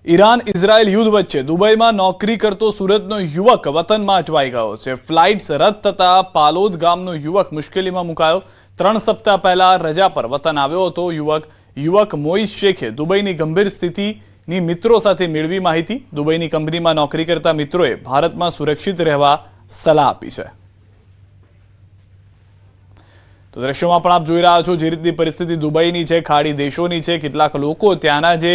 Iran Israel યુદ્ધ વચ્ચે દુબઈમાં નોકરી કરતો સુરતનો યુવક વતનમાં અટવાઈ ગયો છે। ફ્લાઇટ્સ રદ થતા પાલોદ ગામનો યુવક મુશ્કેલીમાં મુકાયો। 3 સપ્તાહ પહેલા રજા પર વતન આવ્યો હતો યુવક મોઈઝ શેખે દુબઈની ગંભીર સ્થિતિની મિત્રો સાથે મેળવી માહિતી। દુબઈની કંપનીમાં નોકરી કરતા મિત્રોએ ભારતમાં સુરક્ષિત રહેવા સલાહ આપી છે। તો દ્રશ્યોમાં પણ આપ જોઈ રહ્યા છો જે રીતની પરિસ્થિતિ દુબઈની છે, ખાડી દેશોની છે। કેટલાક લોકો ત્યાંના જે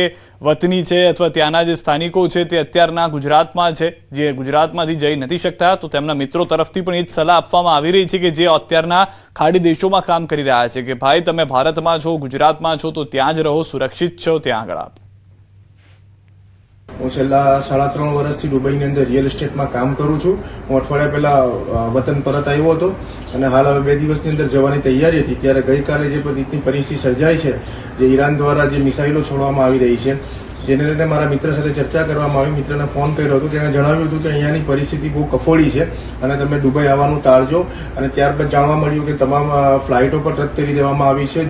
વતની છે અથવા ત્યાંના જે સ્થાનિકો છે તે અત્યારના ગુજરાતમાં છે, જે ગુજરાતમાંથી જઈ નથી શકતા, તો તેમના મિત્રો તરફથી પણ એ જ સલાહ આપવામાં આવી રહી છે કે જે અત્યારના ખાડી દેશોમાં કામ કરી રહ્યા છે કે ભાઈ તમે ભારતમાં છો, ગુજરાતમાં છો તો ત્યાં જ રહો, સુરક્ષિત છો ત્યાં આગળ આપ। હું છેલ્લા 3.5 વર્ષથી દુબઈની અંદર રિયલ એસ્ટેટમાં કામ કરું છું। હું અઠવાડિયા પહેલા વતન પરત આવ્યો હતો અને હાલ હવે 2 દિવસની અંદર જવાની તૈયારી હતી। ત્યારે ગઈકાલે જે રીતની પરિસ્થિતિ સર્જાઈ છે, જે ઈરાન દ્વારા જે મિસાઇલો છોડવામાં આવી રહી છે, જેને લઈને મારા મિત્ર સાથે ચર્ચા કરવામાં આવી। મિત્રને ફોન કર્યો હતો, તેણે જણાવ્યું હતું કે અહીંયાની પરિસ્થિતિ બહુ કફોડી છે અને તમે દુબઈ આવવાનું ટાળજો। અને ત્યારબાદ જાણવા મળ્યું કે તમામ ફ્લાઇટો પણ રદ કરી દેવામાં આવી છે।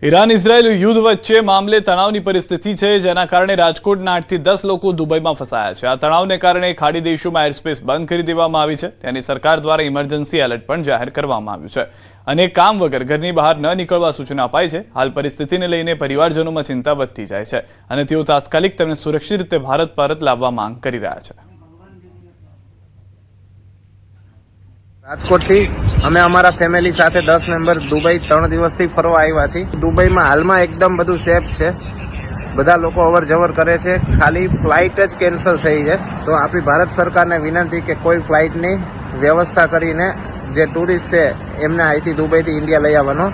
ઈરાન ઇઝરાયલ યુદ્ધ વચ્ચે મામલે તણાવની પરિસ્થિતિ છે, જેના કારણે રાજકોટના 8 થી 10 લોકો દુબઈમાં ફસાયા છે। આ તણાવને કારણે ખાડી દેશોમાં એરસ્પેસ બંધ કરી દેવામાં આવી છે। ત્યાંની સરકાર દ્વારા ઇમરજન્સી એલર્ટ પણ જાહેર કરવામાં આવ્યું છે અને કામ વગર ઘરની બહાર ન નીકળવા સૂચના અપાઈ છે। હાલ પરિસ્થિતિને લઈને પરિવારજનોમાં ચિંતા વધતી જાય છે અને તેઓ તાત્કાલિક તેમને સુરક્ષિત રીતે ભારત પરત લાવવા માંગ કરી રહ્યા છે। રાજકોટથી અમે અમારા ફેમિલી સાથે 10 મેમ્બર દુબઈ 3 દિવસથી ફરવા આવ્યા છીએ। દુબઈમાં હાલમાં એકદમ બધું સેફ છે, બધા લોકો અવર જવર કરે છે, ખાલી ફ્લાઇટ જ કેન્સલ થઈ છે। તો આપણી ભારત સરકારને વિનંતી કે કોઈ ફ્લાઇટની વ્યવસ્થા કરીને જે ટુરિસ્ટ છે એમને અહીંથી દુબઈથી ઇન્ડિયા લઈ આવવાનો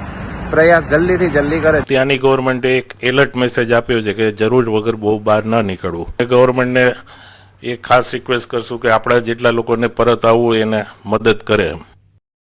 પ્રયાસ જલ્દીથી જલ્દી કરે। ત્યાંની ગવર્મેન્ટે એક એલર્ટ મેસેજ આપ્યો છે કે જરૂર વગર બહુ બહાર ન નીકળવું। ગવર્મેન્ટને એ ખાસ રિક્વેસ્ટ કરશું કે આપણા જેટલા લોકોને પરત આવવું એને મદદ કરે।